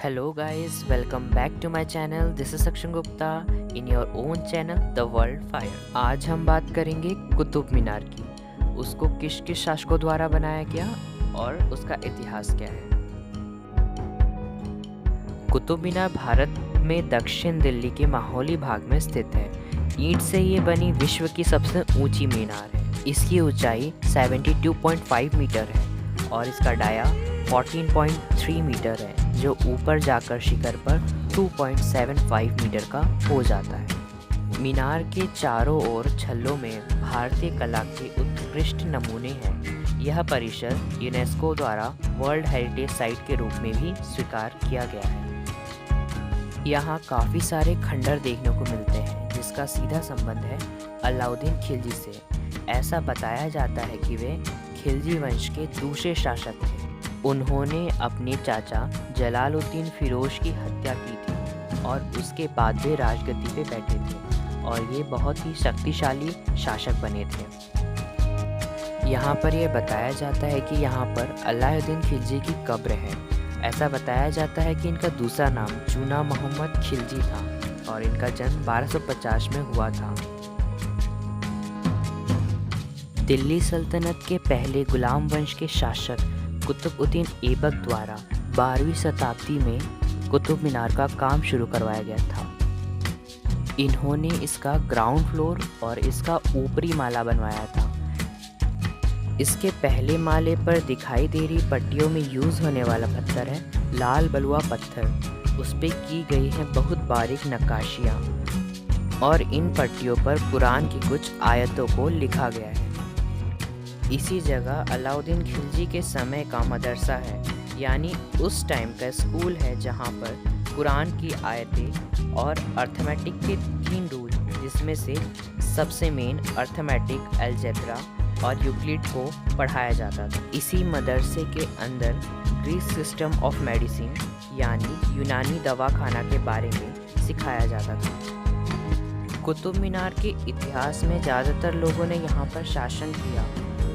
Hello guys, welcome back to my channel. This is Sakshan Gupta in your own channel The World Fire. आज हम बात करेंगे कुतुब मीनार की। उसको किस किस शासकों द्वारा बनाया गया और उसका इतिहास क्या है। कुतुब मीनार भारत में दक्षिण दिल्ली के माहौली भाग में स्थित है। ईंट से ये बनी विश्व की सबसे ऊंची मीनार है। इसकी ऊंचाई 72.5 मीटर है और इसका डाया 14.3 मीटर है, जो ऊपर जाकर शिखर पर 2.75 मीटर का हो जाता है। मीनार के चारों ओर छल्लों में भारतीय कला के उत्कृष्ट नमूने हैं। यह परिसर यूनेस्को द्वारा वर्ल्ड हेरिटेज साइट के रूप में भी स्वीकार किया गया है। यहाँ काफ़ी सारे खंडर देखने को मिलते हैं, जिसका सीधा संबंध है अलाउद्दीन खिलजी से। ऐसा बताया जाता है कि वे खिलजी वंश के दूसरे शासक थे। उन्होंने अपने चाचा जलालुद्दीन फिरोज की हत्या की थी और उसके बाद वे राजगद्दी पे बैठे थे और ये बहुत ही शक्तिशाली शासक बने थे। यहाँ पर यह बताया जाता है कि यहाँ पर अलाउद्दीन खिलजी की कब्र है। ऐसा बताया जाता है कि इनका दूसरा नाम चूना मोहम्मद खिलजी था और इनका जन्म 1250 में हुआ था। दिल्ली सल्तनत के पहले गुलाम वंश के शासक कुतुबुद्दीन ऐबक द्वारा 12वीं शताब्दी में कुतुब मीनार का काम शुरू करवाया गया था। इन्होंने इसका ग्राउंड फ्लोर और इसका ऊपरी माला बनवाया था। इसके पहले माले पर दिखाई दे रही पट्टियों में यूज़ होने वाला पत्थर है लाल बलुआ पत्थर। उस पर की गई हैं बहुत बारीक नक्काशियाँ और इन पट्टियों पर कुरान की कुछ आयतों को लिखा गया है। इसी जगह अलाउद्दीन खिलजी के समय का मदरसा है, यानी उस टाइम का स्कूल है जहाँ पर कुरान की आयतें और अर्थमेटिक के 3 रूल, जिसमें से सबसे मेन अर्थमेटिक, अलजेब्रा और यूक्लिड को पढ़ाया जाता था। इसी मदरसे के अंदर ग्रीक सिस्टम ऑफ मेडिसिन यानी यूनानी दवाखाना के बारे में सिखाया जाता था। कुतुब मीनार के इतिहास में ज़्यादातर लोगों ने यहाँ पर शासन किया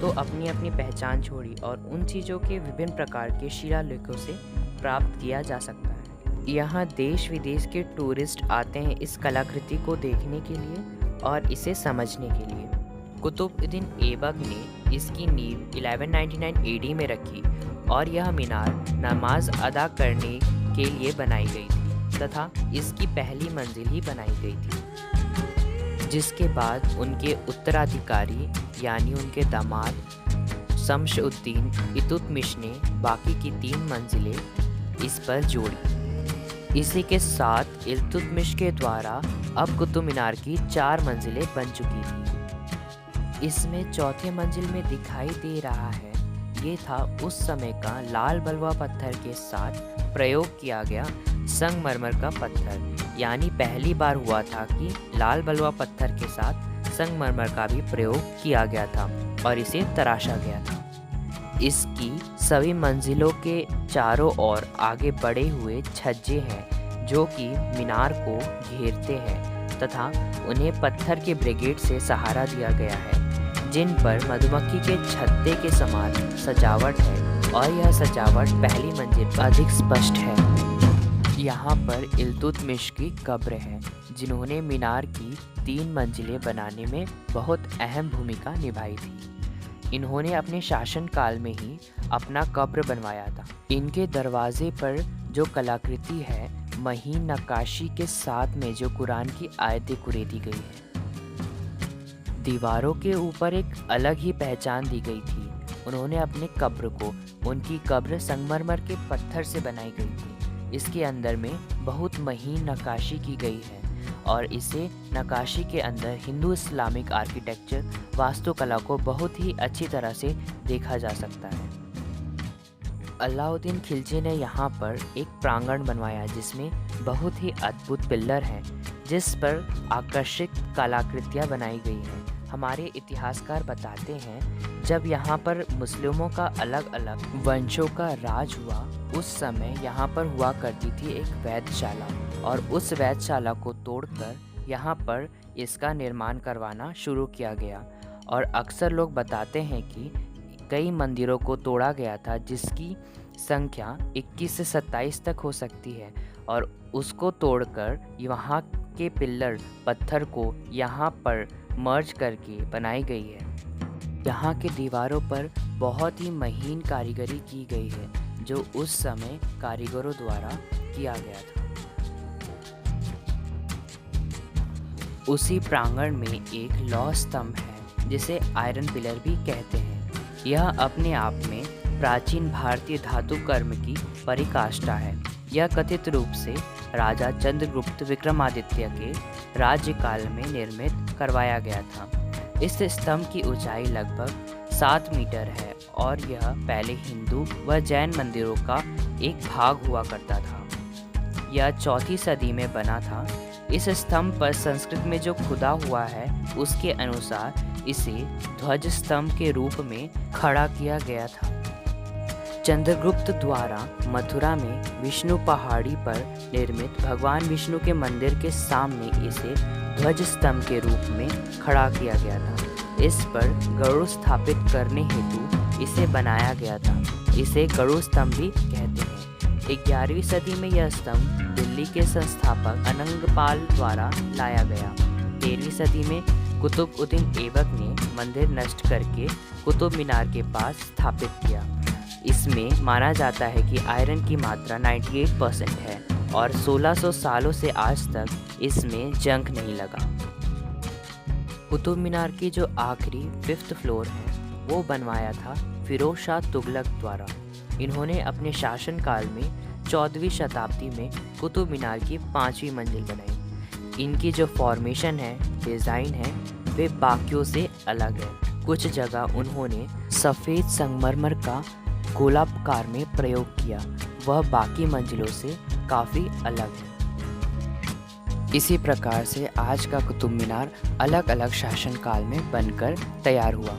तो अपनी अपनी पहचान छोड़ी और उन चीज़ों के विभिन्न प्रकार के शिलालेखों से प्राप्त किया जा सकता है। यहाँ देश विदेश के टूरिस्ट आते हैं इस कलाकृति को देखने के लिए और इसे समझने के लिए। कुतुबुद्दीन ऐबक ने इसकी नींव 1199 AD में रखी और यह मीनार नमाज अदा करने के लिए बनाई गई थी तथा इसकी पहली मंजिल ही बनाई गई थी, जिसके बाद उनके उत्तराधिकारी यानी उनके दामाद शम्स-उद-दीन इल्तुतमिश ने बाकी की 3 मंजिलें इस पर जोड़ी। इसी के साथ इल्तुतमिश के द्वारा अब कुतुब मीनार की 4 मंजिलें बन चुकी थी। इसमें चौथे मंजिल में दिखाई दे रहा है, ये था उस समय का लाल बलुआ पत्थर के साथ प्रयोग किया गया संगमरमर का पत्थर। यानी पहली बार हुआ था कि लाल बलुआ पत्थर के साथ संगमरमर का भी प्रयोग किया गया था और इसे तराशा गया था। इसकी सभी मंजिलों के चारों ओर आगे बढ़े हुए छज्जे हैं जो कि मीनार को घेरते हैं तथा उन्हें पत्थर के ब्रिगेड से सहारा दिया गया है, जिन पर मधुमक्खी के छत्ते के समान सजावट है और यह सजावट पहली मंजिल पर अधिक स्पष्ट है। यहाँ पर इल्तुतमिश की कब्र है, जिन्होंने मीनार की 3 मंजिलें बनाने में बहुत अहम भूमिका निभाई थी। इन्होंने अपने शासनकाल में ही अपना कब्र बनवाया था। इनके दरवाजे पर जो कलाकृति है महीन नक्काशी के साथ में जो कुरान की आयतें कुरेदी गई है। दीवारों के ऊपर एक अलग ही पहचान दी गई थी। उन्होंने अपने कब्र को, उनकी कब्र संगमरमर के पत्थर से बनाई गई थी। इसके अंदर में बहुत महीन नक्काशी की गई है और इसे नक्काशी के अंदर हिंदू इस्लामिक आर्किटेक्चर वास्तुकला को बहुत ही अच्छी तरह से देखा जा सकता है। अलाउद्दीन खिलजी ने यहाँ पर एक प्रांगण बनवाया जिसमें बहुत ही अद्भुत पिल्लर हैं, जिस पर आकर्षक कलाकृतियाँ बनाई गई हैं। हमारे इतिहासकार बताते हैं जब यहाँ पर मुस्लिमों का अलग अलग वंशों का राज हुआ, उस समय यहाँ पर हुआ करती थी एक वैधशाला और उस वैधशाला को तोड़कर यहाँ पर इसका निर्माण करवाना शुरू किया गया। और अक्सर लोग बताते हैं कि कई मंदिरों को तोड़ा गया था जिसकी संख्या 21 से 27 तक हो सकती है और उसको तोड़कर वहाँ के पिलर पत्थर को यहाँ पर मर्ज करके बनाई गई है। यहाँ के दीवारों पर बहुत ही महीन कारीगरी की गई है जो उस समय कारीगरों द्वारा किया गया था। उसी प्रांगण में एक लौह स्तंभ है जिसे आयरन पिलर भी कहते हैं। यह अपने आप में प्राचीन भारतीय धातु कर्म की परिकाष्ठा है। यह कथित रूप से राजा चंद्रगुप्त विक्रमादित्य के राज्यकाल में निर्मित करवाया गया था। इस स्तंभ की ऊंचाई लगभग 7 मीटर है और यह पहले हिंदू व जैन मंदिरों का एक भाग हुआ करता था। यह 4वीं सदी में बना था। इस स्तंभ पर संस्कृत में जो खुदा हुआ है उसके अनुसार इसे ध्वज स्तंभ के रूप में खड़ा किया गया था। चंद्रगुप्त द्वारा मथुरा में विष्णु पहाड़ी पर निर्मित भगवान विष्णु के मंदिर के सामने इसे ध्वज स्तंभ के रूप में खड़ा किया गया था। इस पर गरुड़ स्थापित करने हेतु इसे बनाया गया था। इसे गरुड़ स्तंभ भी कहते हैं। 11वीं सदी में यह स्तंभ दिल्ली के संस्थापक अनंगपाल द्वारा लाया गया। 13वीं सदी में कुतुबउद्दीन ऐबक ने मंदिर नष्ट करके कुतुब मीनार के पास स्थापित किया। इसमें माना जाता है कि आयरन की मात्रा 98% है और 1600 सालों से आज तक इसमें जंग नहीं लगा। कुतुब मीनार की जो आखिरी 5th फ्लोर है वो बनवाया था फिरोज शाह तुगलक द्वारा। इन्होंने अपने शासनकाल में 14वीं शताब्दी में कुतुब मीनार की 5वीं मंजिल बनाई। इनकी जो फॉर्मेशन है, डिज़ाइन है, वे बाकियों से अलग है। कुछ जगह उन्होंने सफ़ेद संगमरमर का गोलाकार में प्रयोग किया, वह बाकी मंजिलों से काफ़ी अलग है। इसी प्रकार से आज का कुतुब मीनार अलग अलग शासनकाल में बनकर तैयार हुआ।